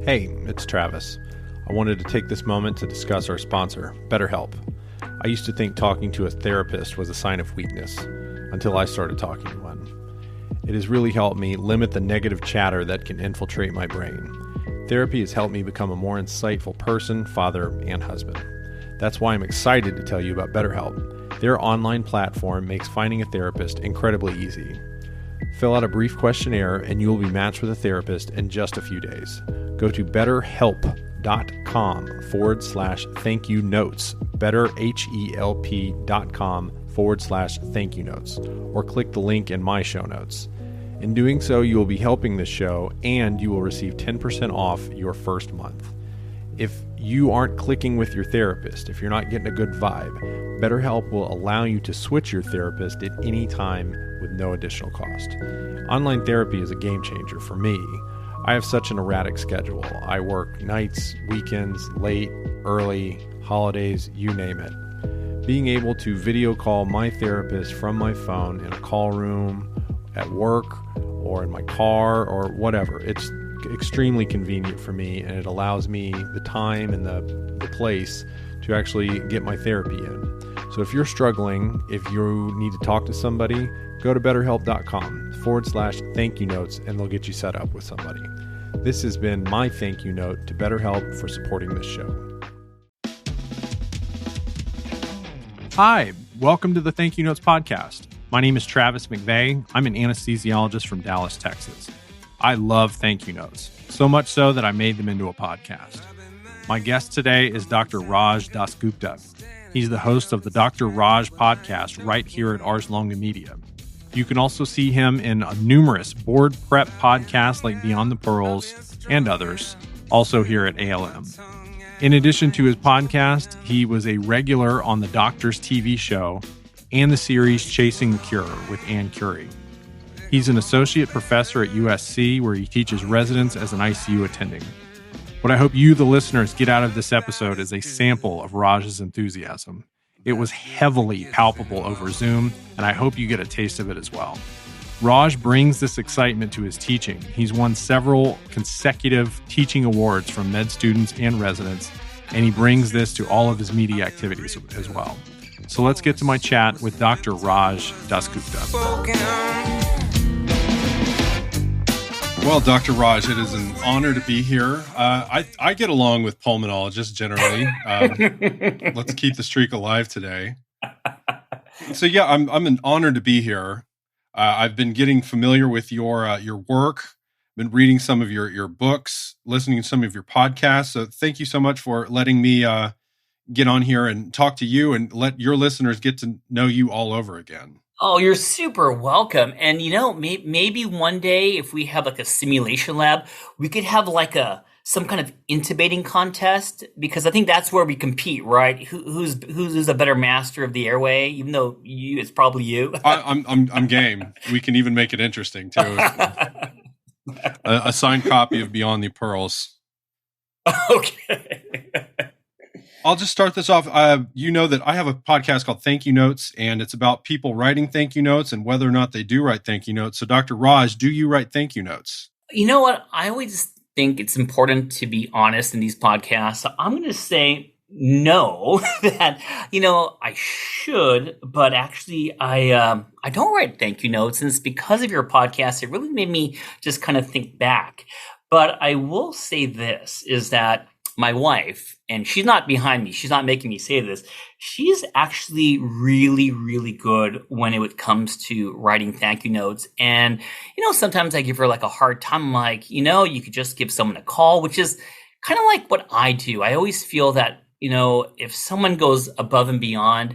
Hey, it's Travis. I wanted to take this moment to discuss our sponsor, BetterHelp. I used to think talking to a therapist was a sign of weakness, until I started talking to one. It has really helped me limit the negative chatter that can infiltrate my brain. Therapy has helped me become a more insightful person, father, and husband. That's why I'm excited to tell you about BetterHelp. Their online platform makes finding a therapist incredibly easy. Fill out a brief questionnaire and you will be matched with a therapist in just a few days. Go to betterhelp.com/thank-you-notes, betterhelp.com/thank-you-notes, or click the link in my show notes. In doing so, you will be helping this show and you will receive 10% off your first month. If you aren't clicking with your therapist, if you're not getting a good vibe, BetterHelp will allow you to switch your therapist at any time with no additional cost. Online therapy is a game changer for me. I have such an erratic schedule. I work nights, weekends, late, early, holidays, you name it. Being able to video call my therapist from my phone in a call room, at work, or in my car, or whatever, it's extremely convenient for me, and it allows me the time and the place to actually get my therapy in. So if you're struggling, if you need to talk to somebody, go to betterhelp.com/thank-you-notes and they'll get you set up with somebody. This has been my thank you note to BetterHelp for supporting this show. Hi, welcome to the Thank You Notes podcast. My name is Travis McVeigh. I'm an anesthesiologist from Dallas, Texas. I love thank you notes, so much so that I made them into a podcast. My guest today is Dr. Raj Dasgupta. He's the host of the Dr. Raj Podcast right here at Ars Longa Media. You can also see him in numerous board prep podcasts like Beyond the Pearls and others, also here at ALM. In addition to his podcast, he was a regular on the Doctors TV show and the series Chasing the Cure with Ann Curry. He's an associate professor at USC where he teaches residents as an ICU attending. What I hope you, the listeners, get out of this episode is a sample of Raj's enthusiasm. It was heavily palpable over Zoom, and I hope you get a taste of it as well. Raj brings this excitement to his teaching. He's won several consecutive teaching awards from med students and residents, and he brings this to all of his media activities as well. So let's get to my chat with Dr. Raj Dasgupta. Well, Dr. Raj, it is an honor to be here. I get along with pulmonologists generally. Let's keep the streak alive today. So yeah, I'm an honor to be here. I've been getting familiar with your work. Been reading some of your books, listening to some of your podcasts. So thank you so much for letting me get on here and talk to you and let your listeners get to know you all over again. Oh, you're super welcome. And, maybe one day if we have like a simulation lab, we could have like some kind of intubating contest, because I think that's where we compete, right? Who's a better master of the airway, even though it's probably you. I'm game. We can even make it interesting too. A signed copy of Beyond the Pearls. Okay. I'll just start this off. You know that I have a podcast called Thank You Notes, and it's about people writing thank you notes and whether or not they do write thank you notes. So, Dr. Raj, do you write thank you notes? You know what? I always think it's important to be honest in these podcasts. So I'm going to say no, that, I should, but actually I don't write thank you notes. And it's because of your podcast. It really made me just kind of think back. But I will say this is that my wife, and she's not behind me, she's not making me say this, she's actually really, really good when it comes to writing thank you notes. And, sometimes I give her like a hard time, like, you could just give someone a call, which is kind of like what I do. I always feel that, if someone goes above and beyond,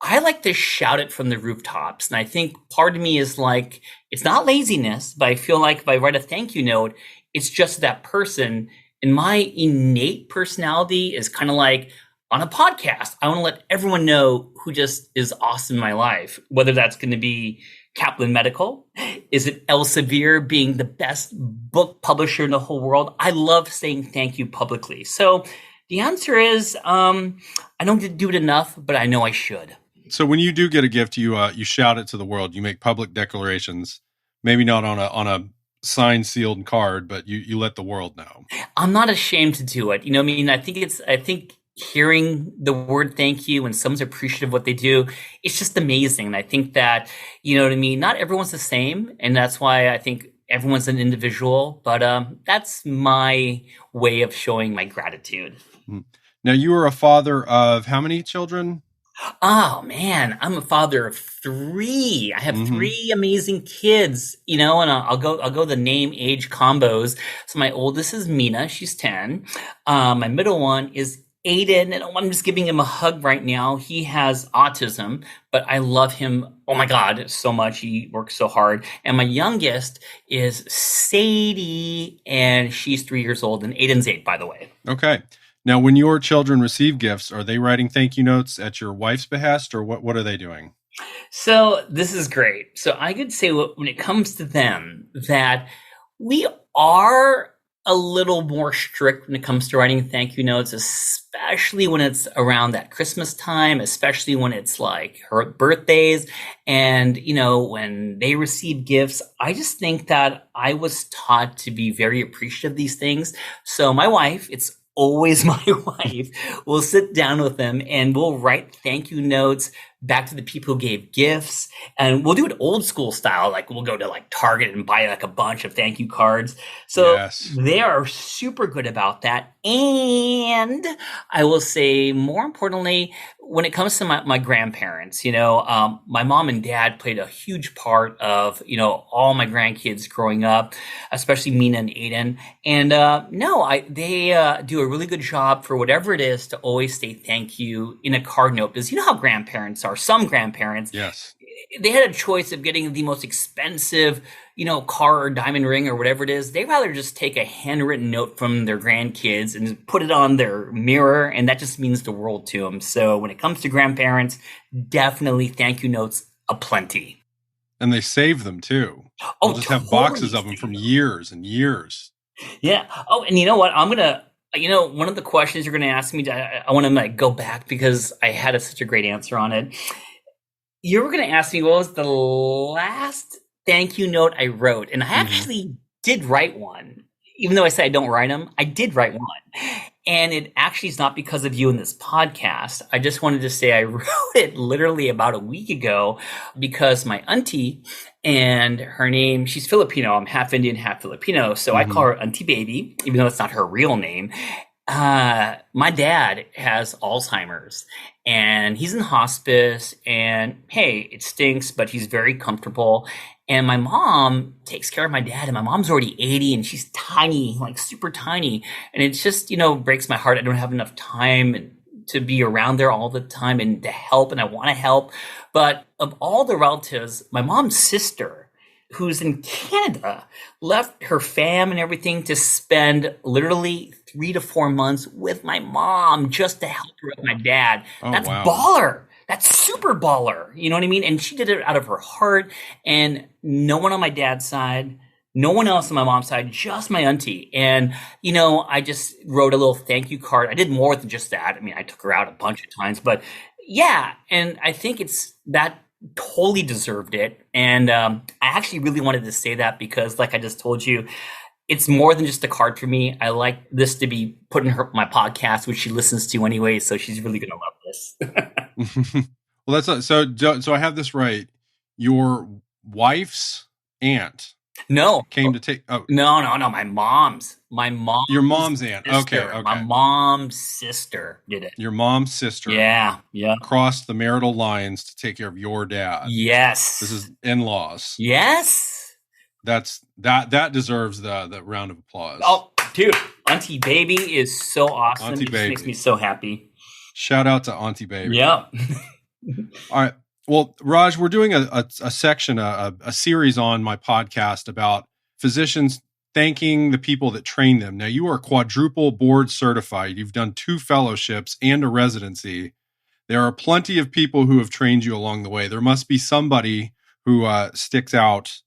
I like to shout it from the rooftops. And I think part of me is like, it's not laziness, but I feel like if I write a thank you note, it's just that person. And my innate personality is kind of like, on a podcast, I want to let everyone know who just is awesome in my life, whether that's going to be Kaplan Medical. Is it Elsevier being the best book publisher in the whole world? I love saying thank you publicly. So the answer is, I don't do it enough, but I know I should. So when you do get a gift, you shout it to the world. You make public declarations, maybe not on a signed, sealed, and card, but you let the world know. I'm not ashamed to do it. I mean, I think hearing the word thank you when someone's appreciative of what they do, it's just amazing. And I think that, you know what I mean? Not everyone's the same. And that's why I think everyone's an individual, but that's my way of showing my gratitude. Now, you are a father of how many children? Oh man, I'm a father of 3. I have 3 amazing kids, and I'll go the name age combos. So my oldest is Mina, she's 10. My middle one is Aiden, and I'm just giving him a hug right now. He has autism, but I love him. Oh my God, so much. He works so hard. And my youngest is Sadie, and she's 3 years old, and Aiden's 8, by the way. Okay. Now, when your children receive gifts, are they writing thank you notes at your wife's behest, or what are they doing? So this is great. So I could say when it comes to them that we are a little more strict when it comes to writing thank you notes, especially when it's around that Christmas time, especially when it's like her birthdays. And, when they receive gifts, I just think that I was taught to be very appreciative of these things. So my wife, it's always my wife, will sit down with them and we'll write thank you notes back to the people who gave gifts. And we'll do it old school style. Like we'll go to like Target and buy like a bunch of thank you cards. So They are super good about that. And I will say more importantly, when it comes to my grandparents, my mom and dad played a huge part of, all my grandkids growing up, especially Mina and Aiden. And they do a really good job for whatever it is to always say thank you in a card note. Because you know how grandparents are. Some grandparents, yes, they had a choice of getting the most expensive, car or diamond ring or whatever it is. They'd rather just take a handwritten note from their grandkids and put it on their mirror. And that just means the world to them. So when it comes to grandparents, definitely thank you notes aplenty. And they save them too. They'll just have boxes of them from years and years. Yeah. Oh, and you know what? One of the questions you're going to ask me, I want to go back because I had such a great answer on it. You were going to ask me what was the last thank you note I wrote. And I actually did write one. Even though I say I don't write them, I did write one. And it actually is not because of you in this podcast. I just wanted to say I wrote it literally about a week ago because my auntie, and her name, she's Filipino. I'm half Indian, half Filipino. So I call her Auntie Baby, even though it's not her real name. My dad has Alzheimer's and he's in hospice, and hey, it stinks, but he's very comfortable. And my mom takes care of my dad, and my mom's already 80 and she's tiny, like super tiny. And it's just, breaks my heart. I don't have enough time to be around there all the time and to help. And I want to help. But of all the relatives, my mom's sister, who's in Canada, left her fam and everything to spend literally 3 to 4 months with my mom just to help her with my dad. That's baller. That's super baller. You know what I mean? And she did it out of her heart, and no one on my dad's side, no one else on my mom's side, just my auntie. And, I just wrote a little thank you card. I did more than just that. I mean, I took her out a bunch of times, but yeah. And I think that totally deserved it. And I actually really wanted to say that because like I just told you, it's more than just a card for me. I like this to be put in my podcast, which she listens to anyway. So she's really going to love this. Well, that's so I have this right. Your wife's aunt came to take. Oh no. My mom's. Your mom's aunt. Sister. Okay. My mom's sister did it. Your mom's sister. Yeah. Crossed the marital lines to take care of your dad. Yes. This is in-laws. Yes. That deserves the round of applause. Oh, dude, Auntie Baby is so awesome. Auntie Baby makes me so happy. Shout out to Auntie Baby. Yeah. All right. Well, Raj, we're doing a section, a series on my podcast about physicians thanking the people that train them. Now, you are quadruple board certified. You've done 2 fellowships and a residency. There are plenty of people who have trained you along the way. There must be somebody who sticks out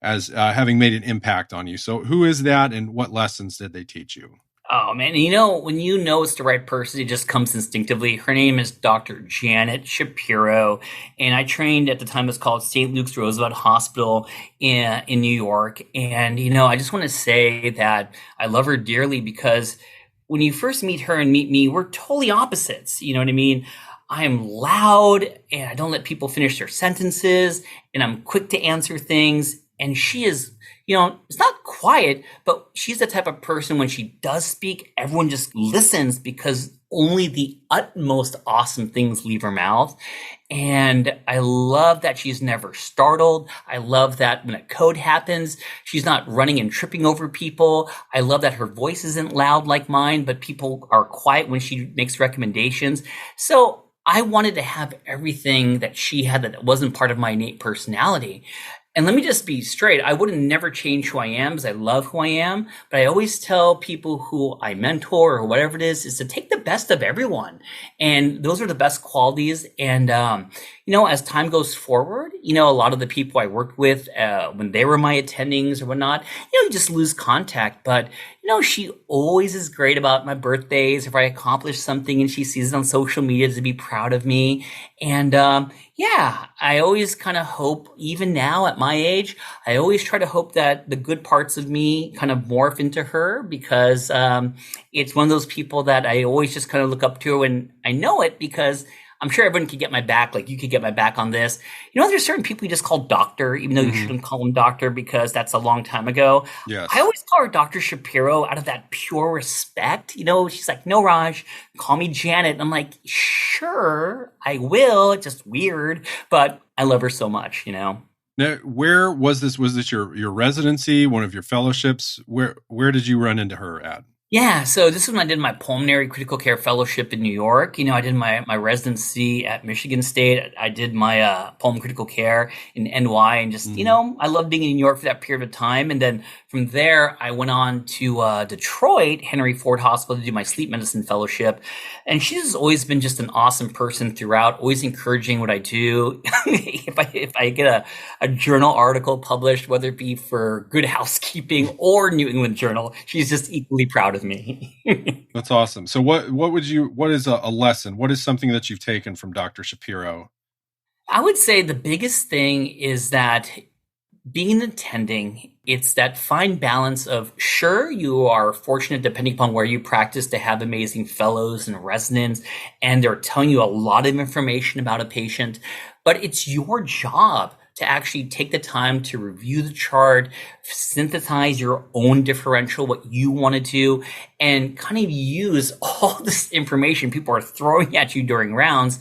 as having made an impact on you. So who is that, and what lessons did they teach you? Oh man, when you know it's the right person, it just comes instinctively. Her name is Dr. Janet Shapiro, and I trained at the time it was called St. Luke's Roosevelt Hospital in New York. And I just want to say that I love her dearly because when you first meet her and meet me, we're totally opposites. You know what I mean? I am loud and I don't let people finish their sentences, and I'm quick to answer things. And she is, it's not quiet, but she's the type of person when she does speak, everyone just listens because only the utmost awesome things leave her mouth. And I love that she's never startled. I love that when a code happens, she's not running and tripping over people. I love that her voice isn't loud like mine, but people are quiet when she makes recommendations. So I wanted to have everything that she had that wasn't part of my innate personality. And let me just be straight. I wouldn't never change who I am because I love who I am. But I always tell people who I mentor or whatever it is to take the best of everyone. And those are the best qualities. And, as time goes forward, a lot of the people I worked with, when they were my attendings or whatnot, you just lose contact. But, she always is great about my birthdays. If I accomplish something and she sees it on social media to be proud of me. And, I always kind of hope, even now at my age, I always try to hope that the good parts of me kind of morph into her because it's one of those people that I always just kind of look up to, and I know it because I'm sure everyone could get my back, like you could get my back on this. There's certain people you just call doctor, even though you shouldn't call them doctor because that's a long time ago. Yes. I always call her Dr. Shapiro out of that pure respect. She's like, no, Raj, call me Janet. And I'm like, sure, I will. It's just weird, but I love her so much, Now, where was this? Was this your residency, one of your fellowships? Where did you run into her at? Yeah, so this is when I did my Pulmonary Critical Care Fellowship in New York. I did my residency at Michigan State. I did my Pulmonary Critical Care in NY, and just, I loved being in New York for that period of time. And then from there, I went on to Detroit, Henry Ford Hospital, to do my sleep medicine fellowship. And she's always been just an awesome person throughout, always encouraging what I do. If I get a journal article published, whether it be for Good Housekeeping or New England Journal, she's just equally proud of me. That's awesome. So what is a lesson? What is something that you've taken from Dr. Shapiro? I would say the biggest thing is that being attending, it's that fine balance of, sure, you are fortunate depending upon where you practice to have amazing fellows and residents, and they're telling you a lot of information about a patient, but it's your job to actually take the time to review the chart, synthesize your own differential, what you want to do, and kind of use all this information people are throwing at you during rounds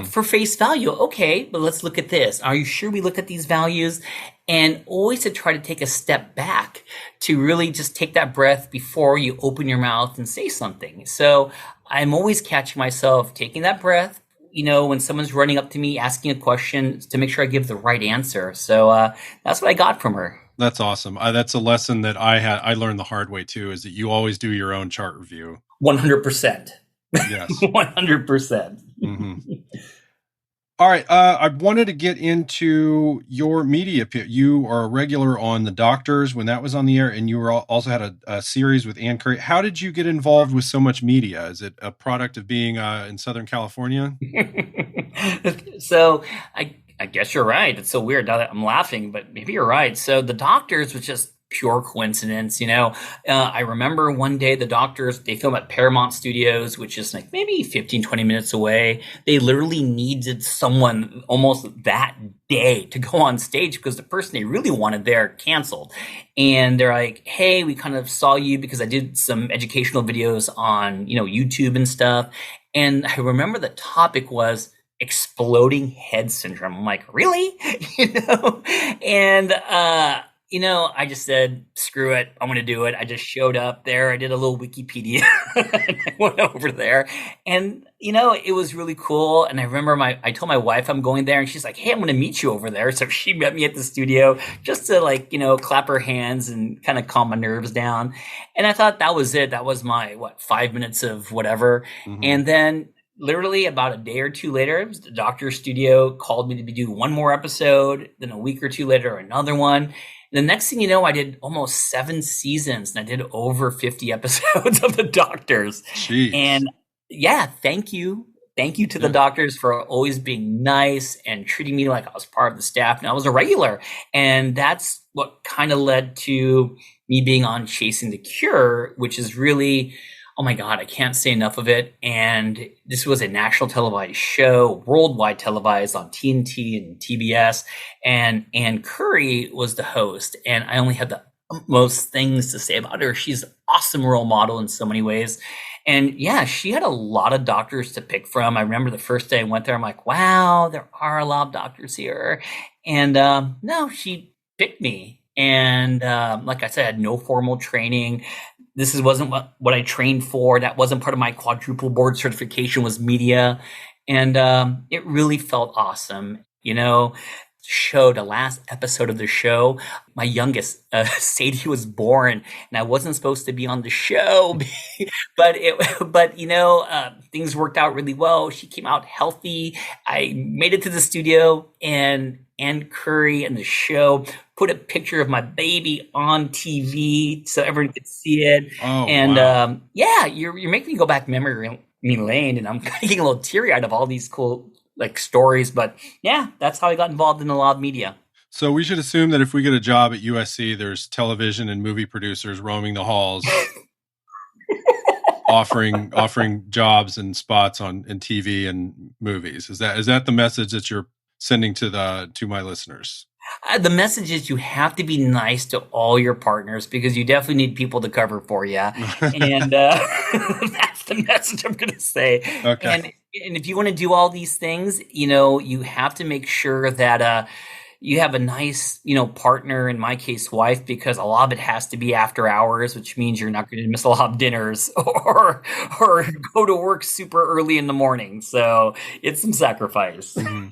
for face value. Okay, but let's look at this. Are you sure we look at these values? And always to try to take a step back to really just take that breath before you open your mouth and say something. So I'm always catching myself taking that breath, when someone's running up to me, asking a question, to make sure I give the right answer. So that's what I got from her. That's awesome. That's a lesson that I learned the hard way too, is that you always do your own chart review. 100%. Yes. 100%. All right. I wanted to get into your media. You are a regular on The Doctors when that was on the air, and you were also had a series with Ann Curry. How did you get involved with so much media? Is it a product of being in Southern California? So I guess you're right. It's so weird now that I'm laughing, but maybe you're right. So The Doctors was just pure coincidence. I remember one day the Doctors, they film at Paramount Studios, which is like maybe 15, 20 minutes away. They literally needed someone almost that day to go on stage because the person they really wanted there canceled. And they're like, hey, we kind of saw you because I did some educational videos on, YouTube and stuff. And I remember the topic was exploding head syndrome. I'm like, really? And, I just said, screw it. I'm going to do it. I just showed up there. I did a little Wikipedia. And I went over there and, it was really cool. And I remember I told my wife I'm going there and she's like, hey, I'm going to meet you over there. So she met me at the studio just to clap her hands and kind of calm my nerves down. And I thought that was it. That was my, 5 minutes of whatever. And then literally about a day or two later, the Doctor Studio called me to do one more episode. Then a week or two later, another one. The next thing you know, I did almost 7 seasons and I did over 50 episodes of The Doctors. Jeez. And yeah, thank you. Thank you to the doctors for always being nice and treating me like I was part of the staff and I was a regular. And that's what kind of led to me being on Chasing the Cure, which is really, oh my God, I can't say enough of it. And this was a national televised show, worldwide televised on TNT and TBS. And Ann Curry was the host. And I only had the most things to say about her. She's an awesome role model in so many ways. And yeah, she had a lot of doctors to pick from. I remember the first day I went there, I'm like, wow, there are a lot of doctors here. And no, she picked me. And like I said, I had no formal training. This wasn't what I trained for. That wasn't part of my quadruple board certification, was media. And it really felt awesome. The last episode of the show, my youngest, Sadie, was born, and I wasn't supposed to be on the show, but things worked out really well. She came out healthy. I made it to the studio, and Ann Curry and the show put a picture of my baby on TV so everyone could see it. Oh, and wow. You're making me go back memory lane, and I'm getting a little teary eyed of all these cool stories, but yeah, that's how I got involved in a lot of media. So we should assume that if we get a job at USC, there's television and movie producers roaming the halls, offering jobs and spots in TV and movies. Is that the message that you're sending to my listeners? The message is you have to be nice to all your partners because you definitely need people to cover for you. And that's the message I'm going to say. Okay. And if you want to do all these things, you have to make sure that you have a nice, partner, in my case, wife, because a lot of it has to be after hours, which means you're not going to miss a lot of dinners or go to work super early in the morning. So it's some sacrifice. Mm-hmm.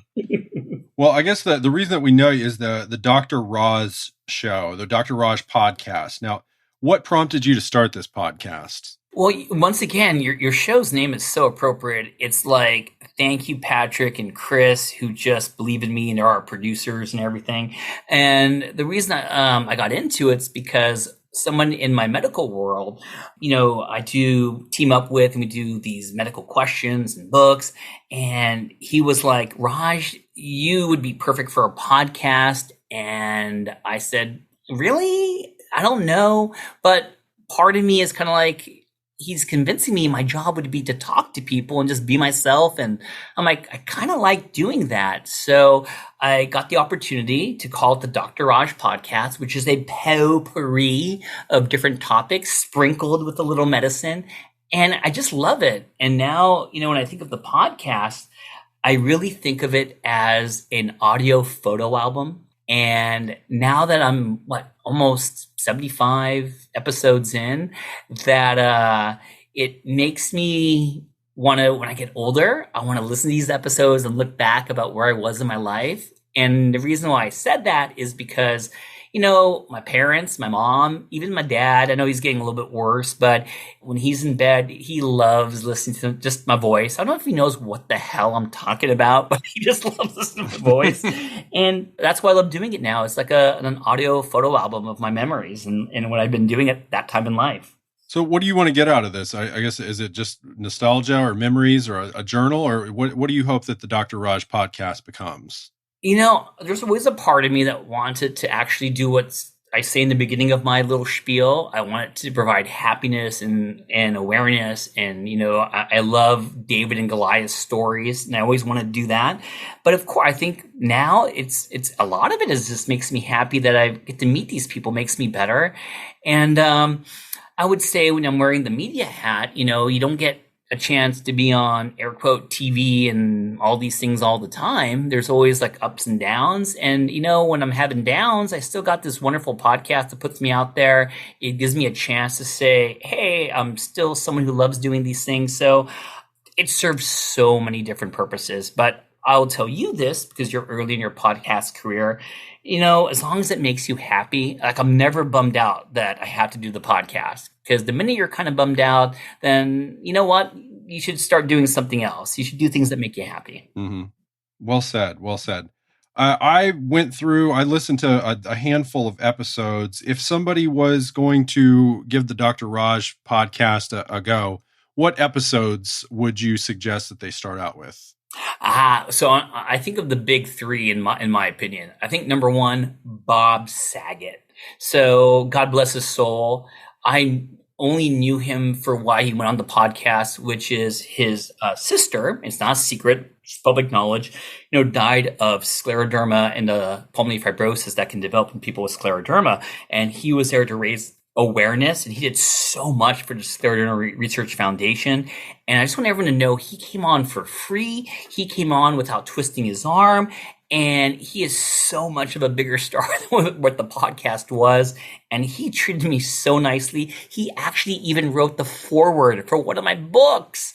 Well, I guess the reason that we know you is the Dr. Raj show, the Dr. Raj podcast. Now, what prompted you to start this podcast? Well, once again, your show's name is so appropriate. It's like, thank you, Patrick and Chris, who just believe in me and they're our producers and everything. And the reason I got into it's because someone in my medical world, I do team up with, and we do these medical questions and books. And he was like, Raj, you would be perfect for a podcast. And I said, really? I don't know. But part of me is kind of like, he's convincing me my job would be to talk to people and just be myself. And I'm like, I kind of like doing that. So I got the opportunity to call it the Dr. Raj Podcast, which is a potpourri of different topics sprinkled with a little medicine. And I just love it. And now, when I think of the podcast, I really think of it as an audio photo album. And now that I'm almost 75 episodes in, that it makes me want to, when I get older, I want to listen to these episodes and look back about where I was in my life. And the reason why I said that is because, my parents, my mom, even my dad, I know he's getting a little bit worse, but when he's in bed, he loves listening to just my voice. I don't know if he knows what the hell I'm talking about, but he just loves listening to my voice. And that's why I love doing it now. It's like an audio photo album of my memories and what I've been doing at that time in life. So what do you want to get out of this? I guess, is it just nostalgia or memories or a journal, or what do you hope that the Dr. Raj podcast becomes? There's always a part of me that wanted to actually do what I say in the beginning of my little spiel. I want it to provide happiness and awareness. And, I love David and Goliath stories, and I always want to do that. But of course, I think now it's a lot of it is just makes me happy that I get to meet these people, makes me better. And I would say when I'm wearing the media hat, you don't get a chance to be on air quote TV and all these things all the time. There's always ups and downs. And, when I'm having downs, I still got this wonderful podcast that puts me out there. It gives me a chance to say, hey, I'm still someone who loves doing these things. So it serves so many different purposes. But I'll tell you this because you're early in your podcast career, as long as it makes you happy, I'm never bummed out that I have to do the podcast. Because the minute you're kind of bummed out, then you know what? You should start doing something else. You should do things that make you happy. Mm-hmm. Well said. Well said. I listened to a handful of episodes. If somebody was going to give the Dr. Raj podcast a go, what episodes would you suggest that they start out with? So I think of the big three in my opinion. I think number one, Bob Saget. So God bless his soul. I only knew him for why he went on the podcast, which is his sister. It's not a secret; it's public knowledge. Died of scleroderma and pulmonary fibrosis that can develop in people with scleroderma, and he was there to raise awareness, and he did so much for the Scleroderma Research Foundation. And I just want everyone to know he came on for free. He came on without twisting his arm. And he is so much of a bigger star than what the podcast was. And he treated me so nicely. He actually even wrote the foreword for one of my books.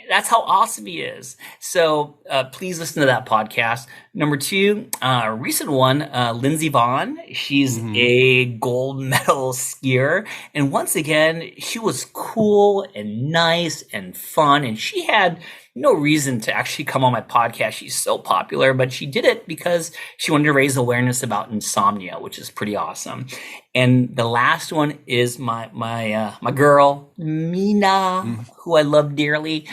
That's how awesome he is. So please listen to that podcast. Number two, recent one, Lindsey Vonn. She's a gold medal skier. And once again, she was cool and nice and fun. And she had no reason to actually come on my podcast. She's so popular, but she did it because she wanted to raise awareness about insomnia, which is pretty awesome. And the last one is my girl, Mina, who I love dearly.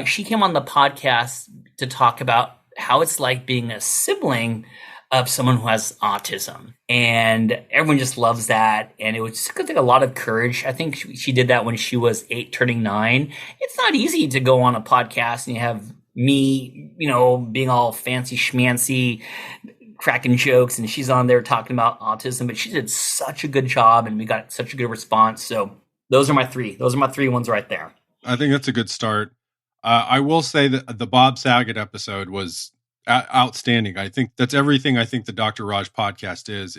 She came on the podcast to talk about how it's like being a sibling of someone who has autism. And everyone just loves that. And it was just going to take a lot of courage. I think she did that when she was 8, turning 9. It's not easy to go on a podcast and you have me, being all fancy schmancy, cracking jokes, and she's on there talking about autism, but she did such a good job and we got such a good response. So those are my three. Those are my three ones right there. I think that's a good start. I will say that the Bob Saget episode was outstanding. I think that's everything I think the Dr. Raj podcast is.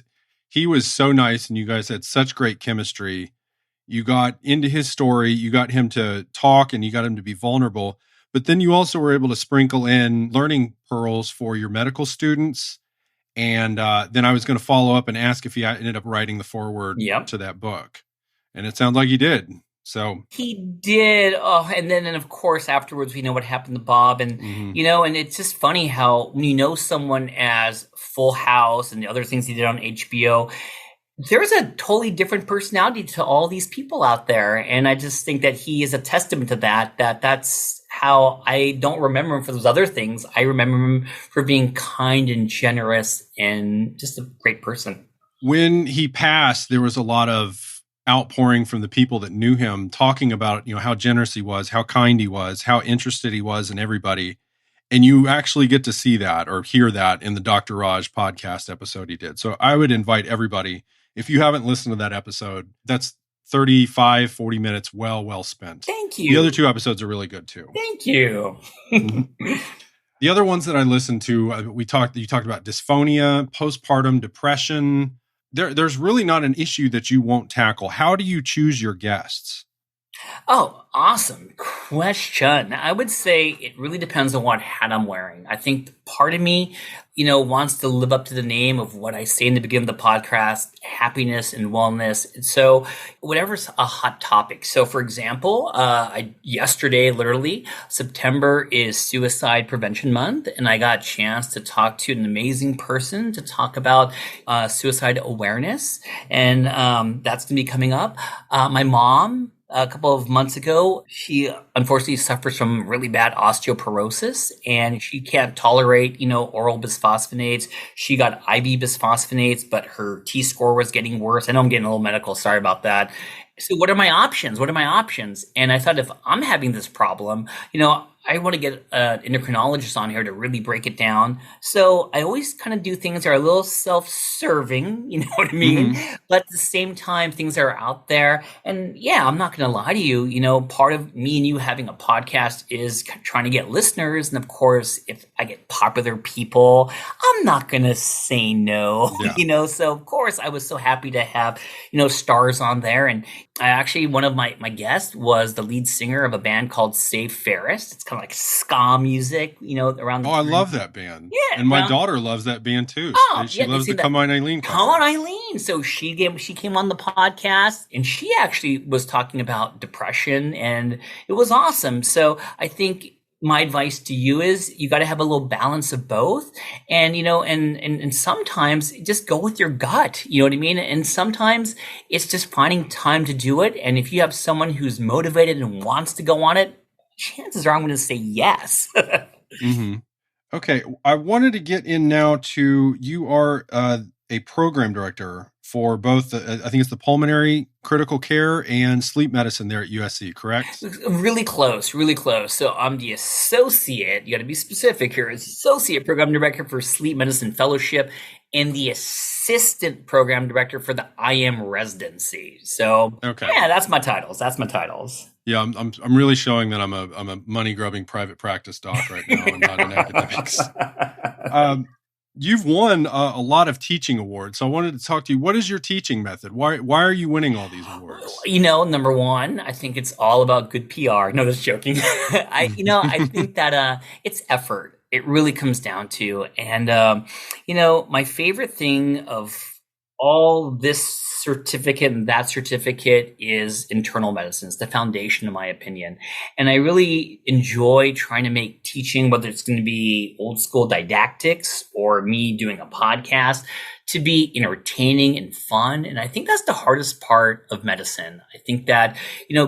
He was so nice and you guys had such great chemistry. You got into his story, you got him to talk and you got him to be vulnerable, but then you also were able to sprinkle in learning pearls for your medical students. And then I was going to follow up and ask if he ended up writing the foreword to that book. And it sounds like he did. So he did. Oh, and then of course, afterwards, we know what happened to Bob. And, and it's just funny how when you know someone as Full House and the other things he did on HBO, there's a totally different personality to all these people out there. And I just think that he is a testament to that's how I don't remember him for those other things. I remember him for being kind and generous and just a great person. When he passed, there was a lot of outpouring from the people that knew him talking about, how generous he was, how kind he was, how interested he was in everybody. And you actually get to see that or hear that in the Dr. Raj podcast episode he did. So I would invite everybody, if you haven't listened to that episode, that's 35, 40 minutes well spent. Thank you. The other two episodes are really good too. Thank you. The other ones that I listened to, you talked about dysphonia, postpartum depression. There's really not an issue that you won't tackle. How do you choose your guests? Oh, awesome question. I would say it really depends on what hat I'm wearing. I think part of me, wants to live up to the name of what I say in the beginning of the podcast, happiness and wellness. And so whatever's a hot topic. So for example, yesterday, literally, September is Suicide Prevention Month. And I got a chance to talk to an amazing person to talk about suicide awareness. And that's going to be coming up. My mom, a couple of months ago, she unfortunately suffers from really bad osteoporosis and she can't tolerate, oral bisphosphonates. She got IV bisphosphonates, but her T-score was getting worse. I know I'm getting a little medical. Sorry about that. So what are my options? And I thought if I'm having this problem, I want to get an endocrinologist on here to really break it down. So I always kind of do things that are a little self-serving, you know what I mean? But at the same time, things are out there. And yeah, I'm not going to lie to you, part of me and you having a podcast is trying to get listeners. And of course, if I get popular people, I'm not going to say no, So of course I was so happy to have, stars on there. And I actually, one of my guests was the lead singer of a band called Save Ferris. It's kind of like ska music, around the I love that band. Yeah. And my daughter loves that band too. She loves the Come On Eileen. Come On Eileen. So she came on the podcast and she actually was talking about depression and it was awesome. So I think my advice to you is you got to have a little balance of both. And, and sometimes just go with your gut. You know what I mean? And sometimes it's just finding time to do it. And if you have someone who's motivated and wants to go on it, chances are I'm going to say yes. Mm-hmm. Okay. I wanted to get in now to, you are a program director for both, I think it's the Pulmonary Critical Care and Sleep Medicine there at USC, correct? Really close, really close. So I'm the associate, you got to be specific here, associate program director for Sleep Medicine Fellowship and the assistant program director for the IM residency. So yeah, that's my titles. Yeah, I'm really showing that I'm a money grubbing private practice doc right now and not in academics. You've won a lot of teaching awards. So I wanted to talk to you. What is your teaching method? Why are you winning all these awards? Number one, I think it's all about good PR. No, just joking. I think that it's effort. It really comes down to, and my favorite thing of all this certificate and that certificate is internal medicine. It's the foundation, in my opinion. And I really enjoy trying to make teaching, whether it's going to be old school didactics or me doing a podcast, to be entertaining and fun. And I think that's the hardest part of medicine. I think that,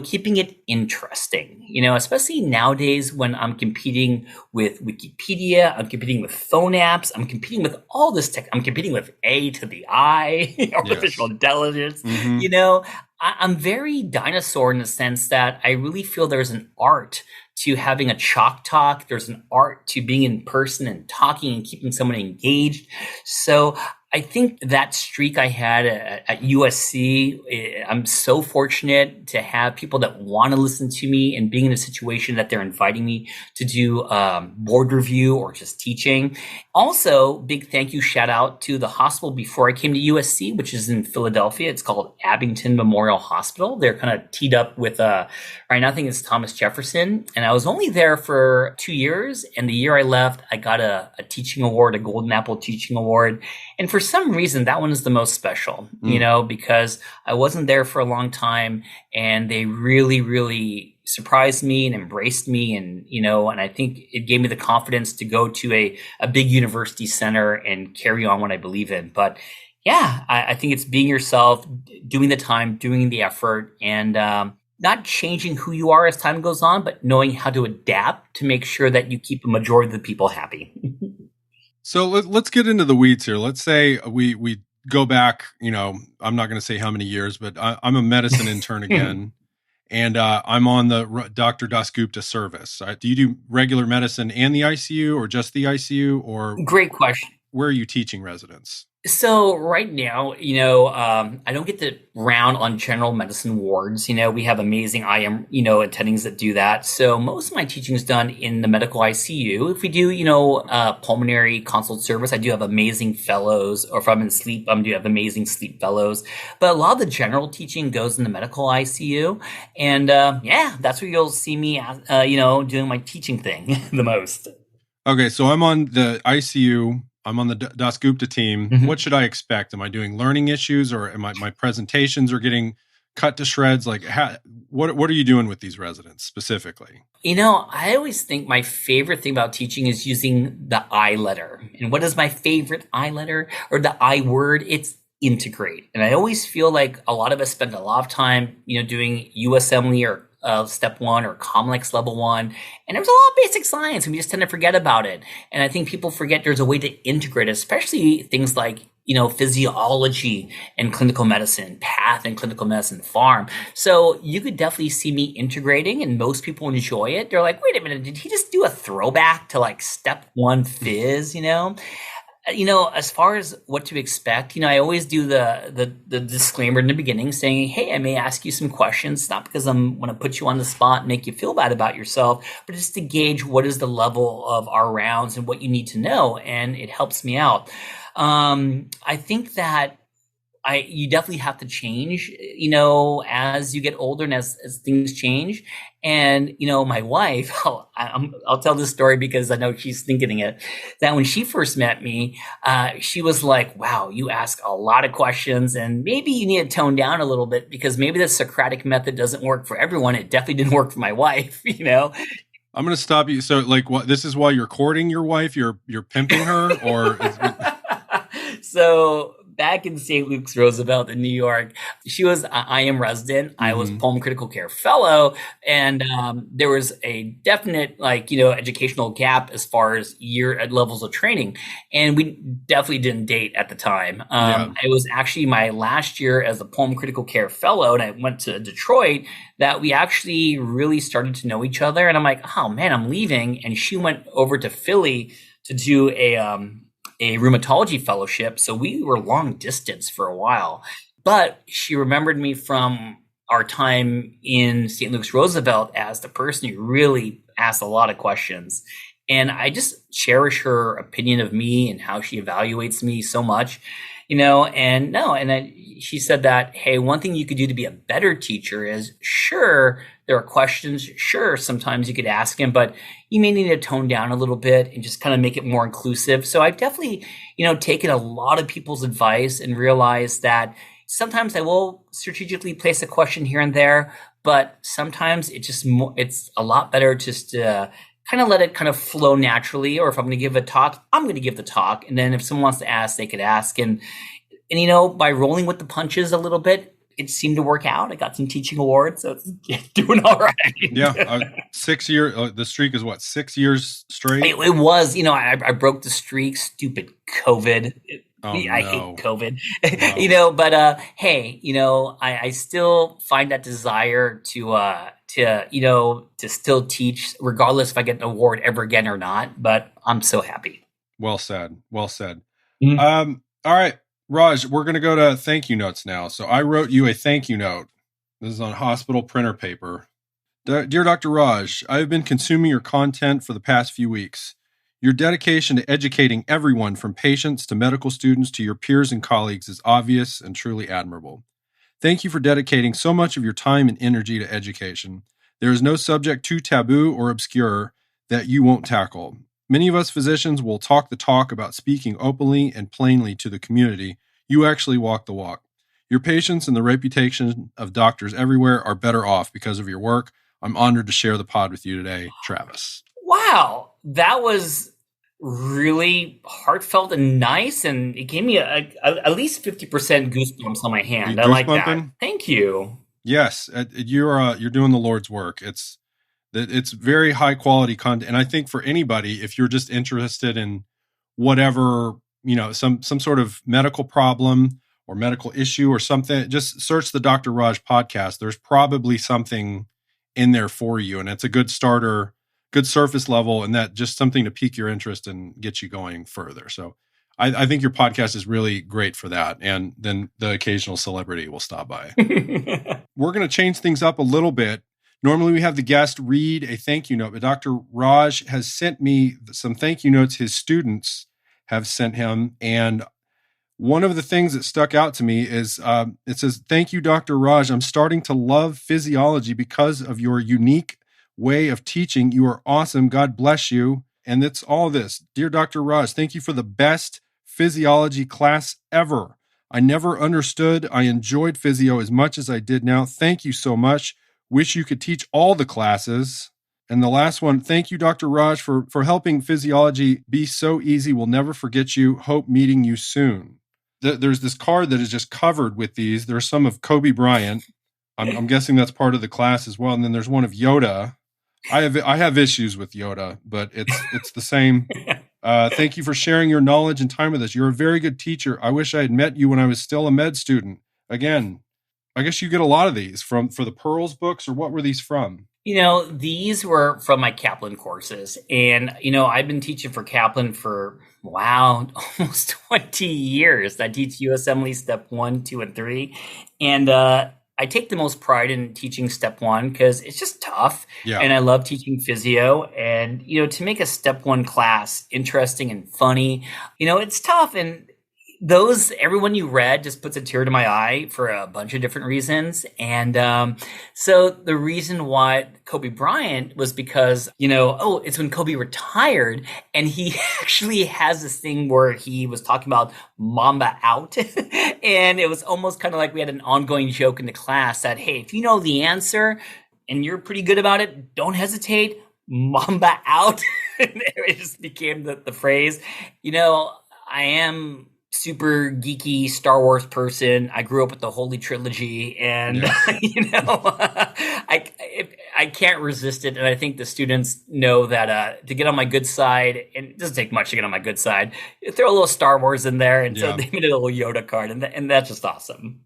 keeping it interesting, especially nowadays when I'm competing with Wikipedia, I'm competing with phone apps, I'm competing with all this tech, I'm competing with A to the I, artificial intelligence, I'm very dinosaur in the sense that I really feel there's an art to having a chalk talk. There's an art to being in person and talking and keeping someone engaged. So I think that streak I had at USC, I'm so fortunate to have people that want to listen to me and being in a situation that they're inviting me to do board review or just teaching. Also, big thank you, shout out to the hospital before I came to USC, which is in Philadelphia. It's called Abington Memorial Hospital. They're kind of teed up with, right now I think it's Thomas Jefferson. And I was only there for 2 years. And the year I left, I got a teaching award, a Golden Apple Teaching Award. And for some reason, that one is the most special, because I wasn't there for a long time and they really, really surprised me and embraced me. And, and I think it gave me the confidence to go to a big university center and carry on what I believe in. But yeah, I think it's being yourself, doing the time, doing the effort, and not changing who you are as time goes on, but knowing how to adapt to make sure that you keep a majority of the people happy. So let's get into the weeds here. Let's say we go back, I'm not going to say how many years, but I'm a medicine intern again, and I'm on the Dr. Dasgupta service. Do you do regular medicine and the ICU or just the ICU? Or great question. Where are you teaching residents? So right now, I don't get to round on general medicine wards. We have amazing IM, attendings that do that. So most of my teaching is done in the medical ICU. If we do, pulmonary consult service, I do have amazing fellows, or if I'm in sleep, I do have amazing sleep fellows. But a lot of the general teaching goes in the medical ICU. And that's where you'll see me, doing my teaching thing the most. Okay, so I'm on the ICU. I'm on the Dasgupta team. Mm-hmm. What should I expect? Am I doing learning issues, or am my presentations are getting cut to shreds? Like, what are you doing with these residents specifically? I always think my favorite thing about teaching is using the I letter. And what is my favorite I letter or the I word? It's integrate. And I always feel like a lot of us spend a lot of time, doing USMLE or step 1 or complex level 1. And there's a lot of basic science and we just tend to forget about it. And I think people forget there's a way to integrate it, especially things like, physiology and clinical medicine, path and clinical medicine, pharm. So you could definitely see me integrating and most people enjoy it. They're like, wait a minute, did he just do a throwback to like step 1 phys, as far as what to expect, I always do the disclaimer in the beginning saying, hey, I may ask you some questions, not because I'm going to put you on the spot and make you feel bad about yourself, but just to gauge what is the level of our rounds and what you need to know. And it helps me out. I think that you definitely have to change, as you get older and as things change. And, my wife, I'll tell this story because I know she's thinking it, that when she first met me, she was like, wow, you ask a lot of questions and maybe you need to tone down a little bit because maybe the Socratic method doesn't work for everyone. It definitely didn't work for my wife, I'm going to stop you. So like, what, this is why you're courting your wife? You're pimping her or? So back in St. Luke's Roosevelt in New York, she was I am resident. I was Pulmonary Critical Care fellow, and there was a definite educational gap as far as year levels of training, and we definitely didn't date at the time. It was actually my last year as a Pulmonary Critical Care fellow, and I went to Detroit, that we actually really started to know each other. And I'm like, oh man, I'm leaving, and she went over to Philly to do a rheumatology fellowship. So we were long distance for a while, but she remembered me from our time in St. Luke's Roosevelt as the person who really asked a lot of questions. And I just cherish her opinion of me and how she evaluates me so much, and then she said that, hey, one thing you could do to be a better teacher is, sure, there are questions. Sure, sometimes you could ask him, but you may need to tone down a little bit and just kind of make it more inclusive. So I've definitely, taken a lot of people's advice and realized that sometimes I will strategically place a question here and there, but sometimes it's a lot better just to kind of let it kind of flow naturally. Or if I'm going to give a talk, I'm going to give the talk. And then if someone wants to ask, they could ask. And by rolling with the punches a little bit, it seemed to work out. I got some teaching awards, so it's doing all right. Yeah. 6 year, the streak is what, 6 years straight? It was, I broke the streak. Stupid COVID. I hate COVID, No. but hey, I still find that desire to still teach, regardless if I get an award ever again or not. But I'm so happy. Well said. Well said. Mm-hmm. All right, Raj, we're going to go to thank you notes now. So I wrote you a thank you note. This is on hospital printer paper. Dear Dr. Raj, I have been consuming your content for the past few weeks. Your dedication to educating everyone from patients to medical students to your peers and colleagues is obvious and truly admirable. Thank you for dedicating so much of your time and energy to education. There is no subject too taboo or obscure that you won't tackle. Many of us physicians will talk the talk about speaking openly and plainly to the community. You actually walk the walk. Your patients and the reputation of doctors everywhere are better off because of your work. I'm honored to share the pod with you today, Travis. Wow, that was really heartfelt and nice, and it gave me at least 50% goosebumps on my hand. I like that. Thank you. Yes, you're doing the Lord's work. It's very high quality content, and I think for anybody, if you're just interested in whatever, some sort of medical problem or medical issue or something, just search the Dr. Raj podcast. There's probably something in there for you, and it's a good starter, good surface level, and that just something to pique your interest and get you going further. So I think your podcast is really great for that. And then the occasional celebrity will stop by. We're going to change things up a little bit. Normally we have the guest read a thank you note, but Dr. Raj has sent me some thank you notes his students have sent him. And one of the things that stuck out to me is it says, "Thank you, Dr. Raj. I'm starting to love physiology because of your unique way of teaching. You are awesome. God bless you." And it's all this. "Dear Dr. Raj, thank you for the best physiology class ever. I never understood. I enjoyed physio as much as I did now. Thank you so much. Wish you could teach all the classes." And the last one, "Thank you, Dr. Raj, for helping physiology be so easy. We'll never forget you. Hope meeting you soon." There's this card that is just covered with these. There's some of Kobe Bryant. I'm guessing that's part of the class as well. And then there's one of Yoda. I have issues with Yoda, but it's the same. "Thank you for sharing your knowledge and time with us. You're a very good teacher. I wish I had met you when I was still a med student." Again, I guess you get a lot of these for the Pearls books, or what were these from? These were from my Kaplan courses. And, I've been teaching for Kaplan for, almost 20 years. I teach USMLE step 1, 2, and 3. And I take the most pride in teaching step 1 because it's just tough. Yeah. And I love teaching physio. And, to make a step 1 class interesting and funny, it's tough. And everyone you read just puts a tear to my eye for a bunch of different reasons. And so the reason why Kobe Bryant was because, it's when Kobe retired, and he actually has this thing where he was talking about Mamba out. And it was almost kind of like we had an ongoing joke in the class that, hey, if you know the answer and you're pretty good about it, don't hesitate. Mamba out. It just became the phrase. I am super geeky Star Wars person. I grew up with the Holy Trilogy, and I can't resist it. And I think the students know that to get on my good side, and it doesn't take much to get on my good side. You throw a little Star Wars in there, and so they made a little Yoda card, and that's just awesome.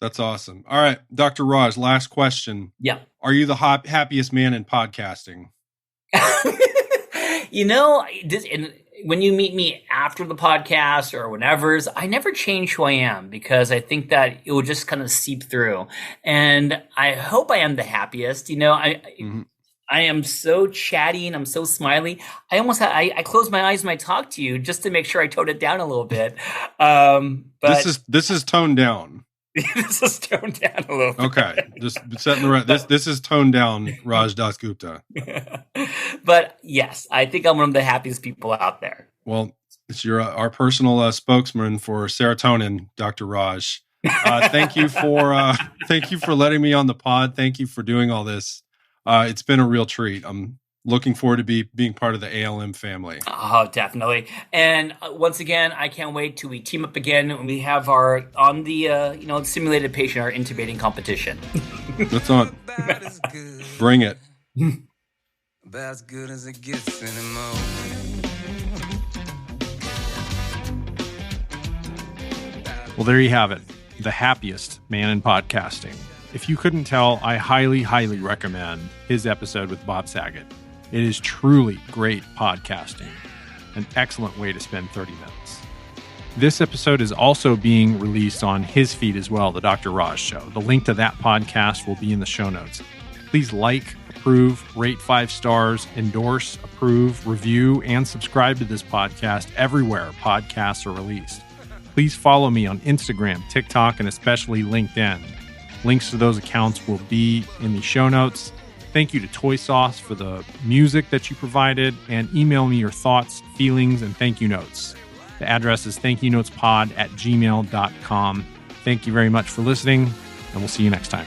That's awesome. All right, Dr. Raj, last question. Yeah. Are you the happiest man in podcasting? When you meet me after the podcast or whenever, I never change who I am, because I think that it will just kind of seep through. And I hope I am the happiest. I am so chatty and I'm so smiley. I close my eyes when I talk to you just to make sure I tone it down a little bit. But this is toned down. This is toned down a little bit. Okay, just setting the right. This is toned down, Raj Dasgupta. But yes, I think I'm one of the happiest people out there. Well, it's our personal spokesman for serotonin, Dr. Raj. Thank you for letting me on the pod. Thank you for doing all this. It's been a real treat. I'm looking forward to being part of the ALM family. Oh, definitely. And once again, I can't wait till we team up again when we have our simulated patient, our intubating competition. That's on. Bring it. About as good as it gets anymore. Well, there you have it. The happiest man in podcasting. If you couldn't tell, I highly, highly recommend his episode with Bob Saget. It is truly great podcasting. An excellent way to spend 30 minutes. This episode is also being released on his feed as well, The Dr. Raj Show. The link to that podcast will be in the show notes. Please like, approve, rate 5 stars, endorse, approve, review, and subscribe to this podcast everywhere podcasts are released. Please follow me on Instagram, TikTok, and especially LinkedIn. Links to those accounts will be in the show notes. Thank you to Toy Sauce for the music that you provided, and email me your thoughts, feelings, and thank you notes. The address is thankyouNotesPod@gmail.com. Thank you very much for listening, and we'll see you next time.